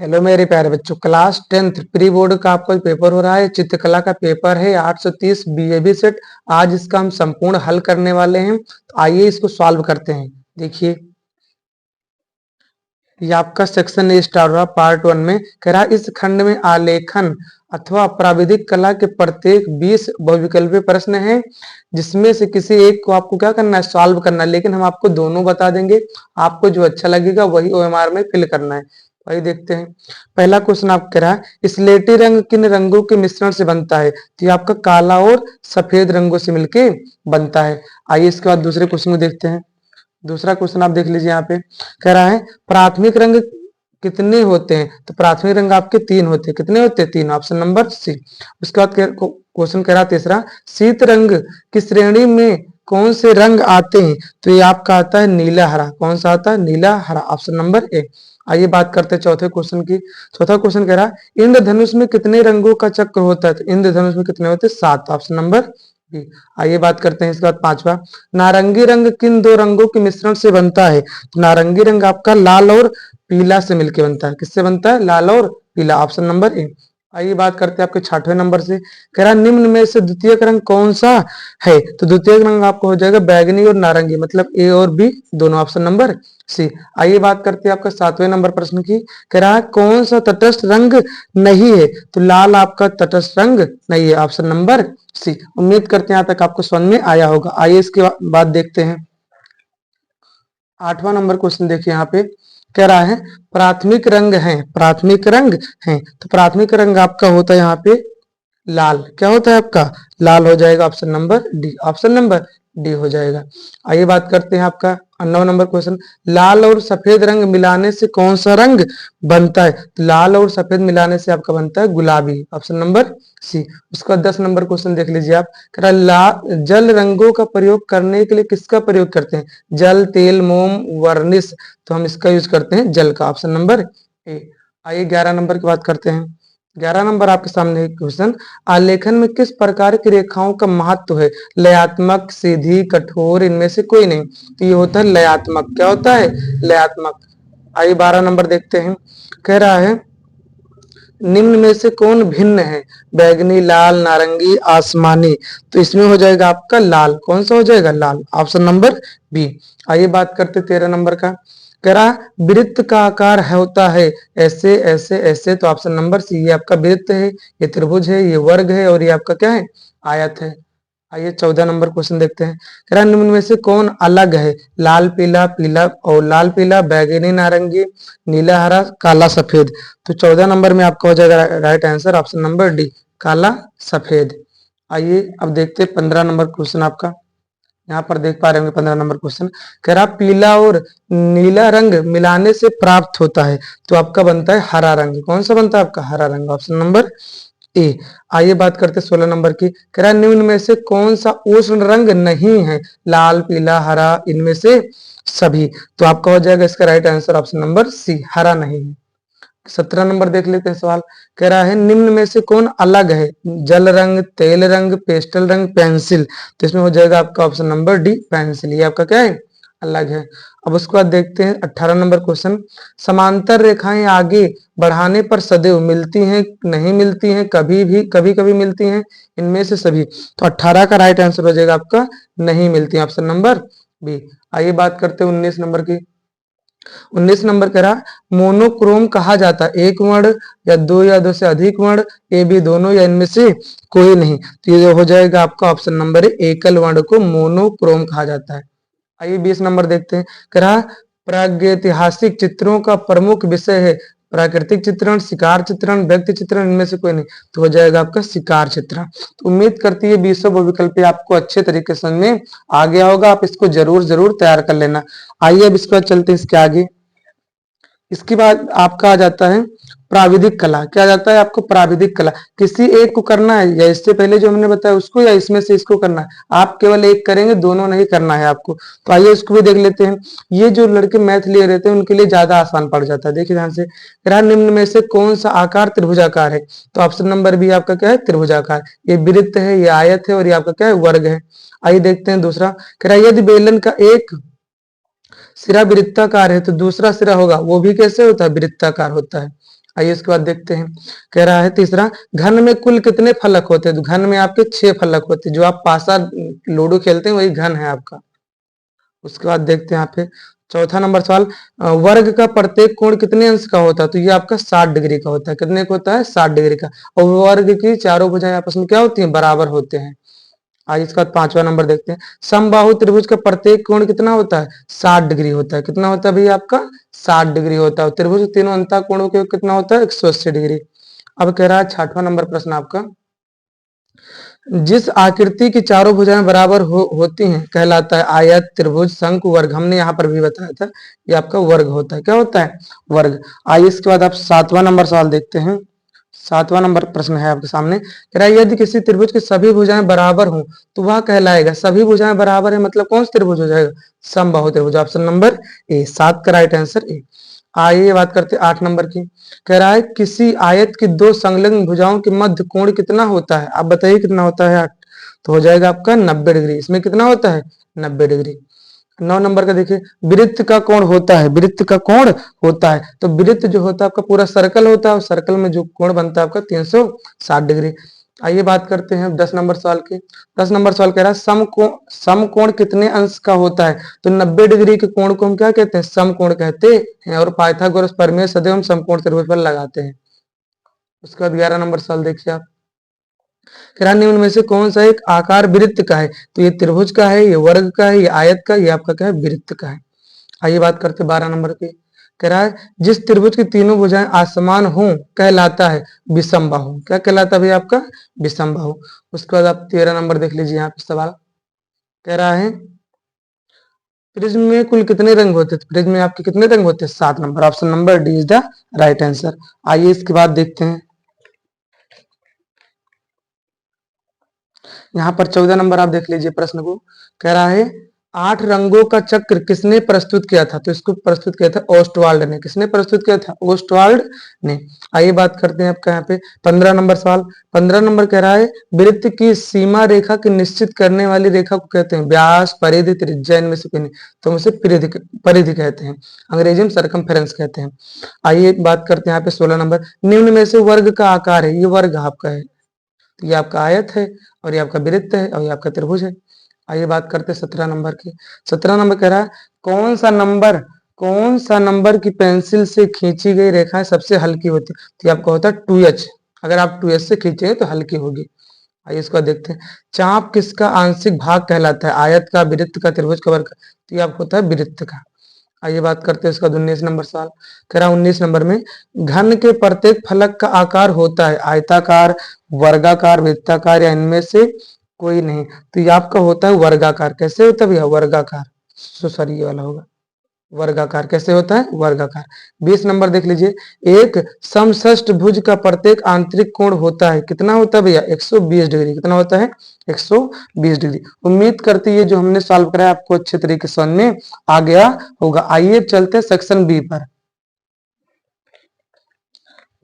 Hello मेरे प्यारे बच्चों, क्लास 10th प्री बोर्ड का आपका पेपर हो रहा है। चित्रकला का पेपर है 830 बीएबी सेट। आज इसका हम संपूर्ण हल करने वाले हैं, तो आइए इसको सॉल्व करते हैं। देखिए, ये आपका सेक्शन ए स्टार हुआ पार्ट 1 में। कह रहा है इस खंड में आलेखन अथवा प्राविधिक कला के प्रत्येक 20 बहुविकल्पीय प्रश्न हैं, जिसमें से किसी एक को आपको क्या करना है, सॉल्व करना है। लेकिन हम आपको दोनों बता देंगे, आपको जो अच्छा लगेगा वही ओएमआर में फिल करना है। वही देखते हैं। पहला क्वेश्चन आप कह रहा है स्लेटी रंग किन रंगों के मिश्रण से बनता है, तो ये आपका काला और सफेद रंगों से मिलके बनता है। आइए इसके बाद दूसरे क्वेश्चन को देखते हैं। दूसरा क्वेश्चन आप देख लीजिए, यहाँ पे कह रहा है प्राथमिक रंग कितने होते हैं, तो प्राथमिक रंग आपके 3 होते हैं। कितने होते हैं? 3, ऑप्शन नंबर सी। उसके बाद क्वेश्चन कह रहा है तीसरा, शीत रंग की श्रेणी में कौन से रंग आते हैं, तो ये आपका आता है नीला हरा। कौन सा आता है? नीला हरा, ऑप्शन नंबर ए। आइए बात करते हैं चौथे क्वेश्चन की। चौथा क्वेश्चन कह रहा है इंद्रधनुष में कितने रंगों का चक्र होता है, तो इंद्रधनुष में कितने होते हैं? 7, ऑप्शन नंबर बी। आइए बात करते हैं इसके बाद पांचवा, नारंगी रंग किन दो रंगों के मिश्रण से बनता है, तो नारंगी रंग आपका लाल और पीला से मिलकर बनता है। किससे बनता है? लाल और पीला, ऑप्शन नंबर ए। आइए बात करते हैं आपके 6वें नंबर से। कह रहा निम्न में से द्वितीयक रंग कौन सा है, तो द्वितीयक रंग आपको हो जाएगा बैगनी और नारंगी, मतलब ए और बी दोनों, ऑप्शन नंबर सी। आइए बात करते हैं आपका 7वें नंबर प्रश्न की। कह रहा है कौन सा तटस्थ रंग नहीं है, तो लाल आपका तटस्थ रंग नहीं है, ऑप्शन नंबर सी। उम्मीद करते हैं यहाँ तक आपको समझ में आया होगा। आइए इसके बाद देखते हैं 8वां नंबर क्वेश्चन। देखिए यहाँ पे कह रहा है प्राथमिक रंग है, प्राथमिक रंग है, तो प्राथमिक रंग आपका होता है यहाँ पे लाल। क्या होता है आपका? लाल हो जाएगा, option number D, option number D हो जाएगा। आइए बात करते हैं आपका 9 नंबर क्वेश्चन। लाल और सफेद रंग मिलाने से कौन सा रंग बनता है, तो लाल और सफेद मिलाने से आपका बनता है गुलाबी, ऑप्शन नंबर सी। उसका 10 नंबर क्वेश्चन देख लीजिए आप। कह रहा लाल जल रंगों का प्रयोग करने के लिए किसका प्रयोग करते हैं, जल, तेल, मोम, वर्निश, तो हम इसका यूज करते हैं जल का, ऑप्शन नंबर ए। आइए 11 नंबर की बात करते हैं। 11 नंबर आपके सामने क्वेश्चन, आलेखन में किस प्रकार की रेखाओं का महत्व है, लयात्मक, सीधी, कठोर, इनमें से कोई नहीं, तो ये होता है लयात्मक। क्या होता है? लयात्मक। आइए 12 नंबर देखते हैं। कह रहा है निम्न में से कौन भिन्न है, बैगनी, लाल, नारंगी, आसमानी, तो इसमें हो जाएगा आपका लाल। कौन सा हो जाएगा? लाल, ऑप्शन नंबर बी। आइए बात करते 13 नंबर का। कह रहा वृत्त का आकार होता है ऐसे ऐसे ऐसे, तो ऑप्शन नंबर सी, ये आपका वृत्त है, ये त्रिभुज है, ये वर्ग है, और ये आपका क्या है? आयत है। आइए 14 नंबर क्वेश्चन देखते हैं। कह रहा निम्न में से कौन अलग है, लाल पीला, पीला और लाल पीला, बैगनी नारंगी, नीला हरा, काला सफेद, तो 14 नंबर में आपका हो जाएगा right answer, option number D, काला सफेद। आइए अब देखते हैं 15 नंबर क्वेश्चन आपका। यहाँ पर देख पा रहे होंगे 15 नंबर क्वेश्चन। कह रहा पीला और नीला रंग मिलाने से प्राप्त होता है, तो आपका बनता है हरा रंग। कौन सा बनता है आपका? हरा रंग, ऑप्शन नंबर ए। आइए बात करते हैं 16 नंबर की। कह रहा निम्न में से कौन सा उष्ण रंग नहीं है, लाल, पीला, हरा, इनमें से सभी, तो आपका हो जाएगा इसका right answer, option number C, हरा नहीं है। 17 नंबर देख लेते हैं सवाल। कह रहा है निम्न में से कौन अलग है, जल रंग, तेल रंग, पेस्टल रंग, पेंसिल, तो इसमें हो जाएगा आपका ऑप्शन नंबर डी, पेंसिल। ये आपका क्या है? अलग है। अब उसके बाद देखते हैं 18 नंबर क्वेश्चन। समांतर रेखाएं आगे बढ़ाने पर सदैव मिलती हैं, नहीं मिलती हैं, कभी भी, कभी कभी मिलती हैं, इनमें से सभी, तो 18 का राइट आंसर हो जाएगा आपका नहीं मिलती, ऑप्शन नंबर बी। आइए बात करते हैं 19 नंबर की। 19 नंबर कह रहा मोनोक्रोम कहा जाता है एक वर्ण या दो से अधिक वर्ण, ए बी दोनों, या इनमें से कोई नहीं, तो ये हो जाएगा आपका ऑप्शन नंबर है, एकल वर्ण को मोनोक्रोम कहा जाता है। आइए 20 नंबर देखते हैं। कह रहा प्रागैतिहासिक चित्रों का प्रमुख विषय है प्राकृतिक चित्रण, शिकार चित्रण, व्यक्ति चित्रण, इनमें से कोई नहीं, तो हो जाएगा आपका शिकार चित्रण। तो उम्मीद करती है 20 बहुविकल्प आपको अच्छे तरीके से समझ में आ गया होगा। आप इसको जरूर जरूर तैयार कर लेना। आइए अब इसके बाद चलते हैं इसके आगे। इसके बाद आपका आ जाता है प्राविधिक कला। क्या आ जाता है आपको? प्राविधिक कला। किसी एक को करना है, या इससे पहले जो हमने बताया उसको, या इसमें से इसको करना है। आप केवल एक करेंगे, दोनों नहीं करना है आपको। तो आइए इसको भी देख लेते हैं। ये जो लड़के मैथ ले रहे थे उनके लिए ज्यादा आसान पड़ जाता है। देखिए ध्यान से, निम्न में से कौन सा आकार त्रिभुजाकार है, तो ऑप्शन नंबर बी आपका क्या है? त्रिभुजाकार। ये वृत्त है, ये आयत है, और ये आपका क्या है? वर्ग है। आइए देखते हैं दूसरा। यदि बेलन का एक सिरा वृत्ताकार है, तो दूसरा सिरा होगा वो भी कैसे होता है? वृत्ताकार होता है। आइए इसके बाद देखते हैं। कह रहा है तीसरा, घन में कुल कितने फलक होते हैं? तो घन में आपके 6 फलक होते हैं। जो आप पासा लूडो खेलते हैं वही घन है आपका। उसके बाद देखते हैं यहाँ पे चौथा नंबर सवाल, वर्ग का प्रत्येक कोण कितने अंश का होता है? तो ये आपका 60 डिग्री का होता है। कितने का होता है? 60 डिग्री का। और वर्ग की चारों भुजाएं आपस में क्या होती हैं? बराबर होते हैं। आज इसका पांचवा नंबर देखते हैं, समबाहु त्रिभुज का प्रत्येक कोण कितना होता है? 60 डिग्री होता है। कितना होता है भैया आपका? 60 डिग्री होता है। त्रिभुज के तीनों अंतः कोणों के कितना होता है? 180 डिग्री। अब कह रहा है छठवां नंबर प्रश्न आपका, जिस आकृति की चारों भुजाएं बराबर होती हैं कहलाता है आयत, त्रिभुज, शंकु, वर्ग। हमने यहाँ पर भी बताया था ये आपका वर्ग होता है। क्या होता है? वर्ग। आइए इसके बाद आप सातवां नंबर सवाल देखते हैं। सातवां नंबर प्रश्न है आपके सामने, कह रहा है यदि किसी त्रिभुज की सभी भुजाएं बराबर हों तो वह कहलाएगा, सभी भुजाएं बराबर है मतलब कौन सा त्रिभुज हो जाएगा? समबाहु त्रिभुज। ऑप्शन नंबर ए, 7 का राइट आंसर ए। आइए बात करते हैं 8 नंबर की। कह रहा है किसी आयत की दो संलग्न भुजाओं के मध्य कोण कितना होता है? आप बताइए कितना होता है? 8। तो हो जाएगा आपका 90 डिग्री। इसमें कितना होता है? 90 डिग्री। 9 नंबर का देखिए, वृत्त का कोण होता है, वृत्त का कोण होता है। तो वृत्त जो होता है आपका पूरा सर्कल होता है और सर्कल में जो कोण बनता है आपका 360 डिग्री। आइए बात करते हैं 10 नंबर सवाल की। 10 नंबर सवाल कह रहा है समकोण कितने अंश का होता है? तो 90 डिग्री के कोण को हम क्या कहते हैं? समकोण कहते हैं। और पाइथागोरस प्रमेय सदैव हम समकोण त्रिभुज पर लगाते हैं। उसके बाद 11 नंबर सवाल देखिए आप, कह रहा निम्न में से कौन सा एक आकार वृत्त का है? तो ये त्रिभुज का है, ये वर्ग का है, ये आयत का, ये आपका क्या है? वृत्त का है। आइए बात करते हैं 12 नंबर की। कह रहा है जिस त्रिभुज की तीनों भुजाएं आसमान हो कहलाता है विषमबाहु। क्या कहलाता है भैया आपका? विषमबाहु। उसके बाद आप 13 नंबर देख लीजिए यहाँ पे सवाल। कह रहा है प्रिज्म में कुल कितने रंग होते हैं? प्रिज्म में आपके कितने रंग होते हैं? 7 number. Option number D is the right answer. आइए इसके बाद देखते हैं, यहाँ पर 14 नंबर आप देख लीजिए प्रश्न को। कह रहा है 8 रंगों का चक्र किसने प्रस्तुत किया था? तो इसको प्रस्तुत किया था ओस्टवाल्ड ने। किसने प्रस्तुत किया था? ओस्टवाल्ड ने। आइए बात करते हैं आपका यहाँ पे 15 नंबर सवाल। 15 नंबर कह रहा है वृत्त की सीमा रेखा की निश्चित करने वाली रेखा को कहते हैं व्यास, परिधि, त्रिज्या, इनमें से कोई नहीं। तो उसे परिधि कहते हैं, अंग्रेजी में सरकमफेरेंस कहते हैं। आइए बात करते हैं यहाँ पे 16 नंबर, निम्न में से वर्ग का आकार है, ये वर्ग आपका है। तो ये आपका आयत है और ये आपका वृत्त है और ये आपका त्रिभुज है। आइए बात करते हैं 17 नंबर की। 17 नंबर कह रहा है कौन सा नंबर की पेंसिल से खींची गई रेखाएं सबसे हल्की होती है? तो ये आपका होता है 2H। अगर आप 2H से खींचेंगे तो हल्की होगी। आइए इसको देखते हैं, चाप किसका आंशिक भाग कहलाता है? आयत का, वृत्त का, त्रिभुज का, वर्ग का। तो ये आपको होता है वृत्त का। आइए बात करते हैं इसका 19 नंबर सवाल। कह रहा 19 नंबर में घन के प्रत्येक फलक का आकार होता है आयताकार, वर्गाकार, वृत्ताकार या इनमें से कोई नहीं। तो ये आपका होता है वर्गाकार। कैसे होता है भैया? वर्गाकार। सॉरी ये वाला होगा वर्गाकार। कैसे होता है? वर्गाकार। 20 नंबर देख लीजिए, एक समषष्ठ भुज का प्रत्येक आंतरिक कोण होता है कितना होता है भैया? 120 डिग्री। कितना होता है? 120 डिग्री। उम्मीद करती है जो हमने सॉल्व कराया आपको अच्छे तरीके से समझ में आ गया होगा। आइए चलते हैं सेक्शन बी पर।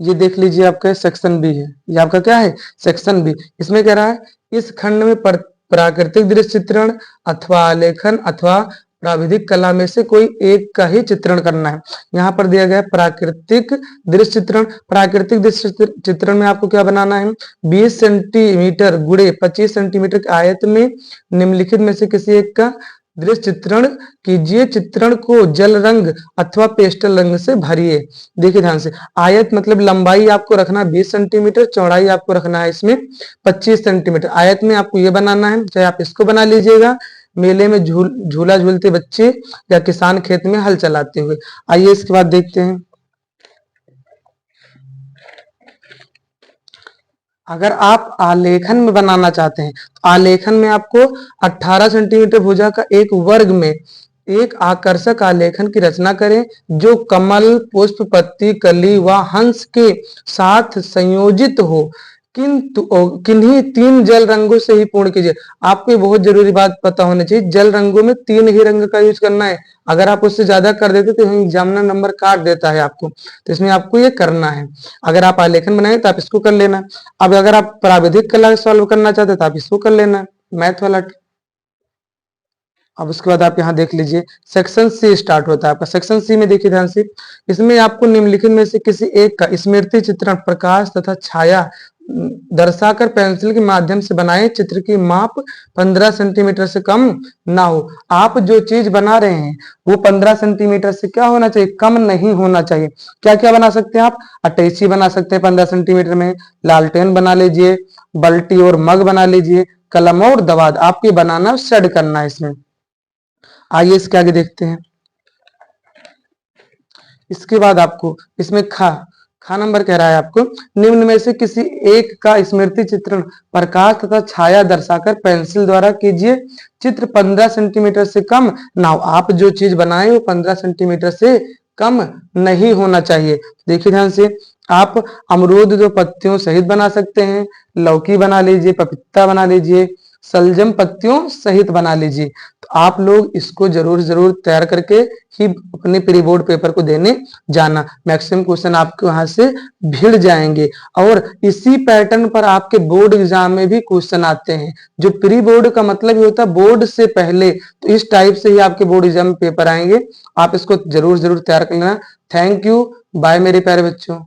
ये देख लीजिए आपका सेक्शन बी है। ये आपका क्या है? Section B. इसमें कह रहा है इस खंड में प्राकृतिक दृश्य चित्रण अथवा आलेखन अथवा प्राविधिक कला में से कोई एक का ही चित्रण करना है। यहाँ पर दिया गया है प्राकृतिक दृश्य चित्रण। प्राकृतिक दृश्य चित्रण में आपको क्या बनाना है? 20 सेंटीमीटर गुणे 25 सेंटीमीटर के आयत में निम्नलिखित में से किसी एक का दृश्य चित्रण कीजिए। चित्रण को जल रंग अथवा पेस्टल रंग से भरिए। देखिए ध्यान से, आयत मतलब लंबाई आपको रखना 20 सेंटीमीटर, चौड़ाई आपको रखना है इसमें 25 सेंटीमीटर। आयत में आपको ये बनाना है, चाहे आप इसको बना लीजिएगा, मेले में झूला झूलते बच्चे या किसान खेत में हल चलाते हुए। आइए इसके बाद देखते हैं, अगर आप आलेखन में बनाना चाहते हैं तो आलेखन में आपको 18 सेंटीमीटर भुजा का एक वर्ग में एक आकर्षक आलेखन की रचना करें जो कमल, पुष्प, पत्ती, कली व हंस के साथ संयोजित हो। किंतु किन्हीं 3 जल रंगों से ही पूर्ण कीजिए। आपको ये बहुत जरूरी बात पता होनी चाहिए, जल रंगों में 3 ही रंग का यूज करना है। अगर आप उससे ज्यादा कर देते तो एग्जामिनर नंबर काट देता है आपको। तो इसमें आपको ये करना है। अगर आप आलेखन बनाए तो आप इसको कर लेना। अब अगर आप प्राविधिक कला सॉल्व करना चाहते तो आप इसको कर लेना, मैथ वाला। अब उसके बाद आप यहाँ देख लीजिए, सेक्शन सी स्टार्ट होता है आपका। सेक्शन सी में देखिए ध्यान से, इसमें आपको निम्नलिखित में से किसी एक का स्मृति चित्रण प्रकाश तथा छाया दर्शाकर पेंसिल के माध्यम से बनाए चित्र की माप 15 सेंटीमीटर से कम ना हो। आप जो चीज बना रहे हैं वो 15 सेंटीमीटर से क्या होना चाहिए, कम नहीं होना चाहिए। क्या क्या बना सकते हैं आप, अटैची बना सकते हैं 15 सेंटीमीटर में, लालटेन बना लीजिए, बल्टी और मग बना लीजिए, कलम और दवात आपके बनाना शेड करना है इसमें। आइए इसके आगे देखते हैं। इसके बाद आपको इसमें खा नंबर कह रहा है आपको, निम्न में से किसी एक का स्मृति चित्रण प्रकाश तथा छाया दर्शाकर पेंसिल द्वारा कीजिए। चित्र 15 सेंटीमीटर से कम ना हो। आप जो चीज बनाए वो 15 सेंटीमीटर से कम नहीं होना चाहिए। देखिए ध्यान से, आप अमरूद जो पत्तियों सहित बना सकते हैं, लौकी बना लीजिए, पपीता बना लीजिए, सलजम पत्तियों सहित बना लीजिए। तो आप लोग इसको जरूर जरूर तैयार करके ही अपने प्री बोर्ड पेपर को देने जाना। मैक्सिमम क्वेश्चन आपके वहां से भिड़ जाएंगे और इसी पैटर्न पर आपके बोर्ड एग्जाम में भी क्वेश्चन आते हैं। जो प्री बोर्ड का मतलब ही होता है बोर्ड से पहले, तो इस टाइप से ही आपके बोर्ड एग्जाम में पेपर आएंगे। आप इसको जरूर जरूर तैयार कर लेना। थैंक यू, बाय मेरे प्यारे बच्चों।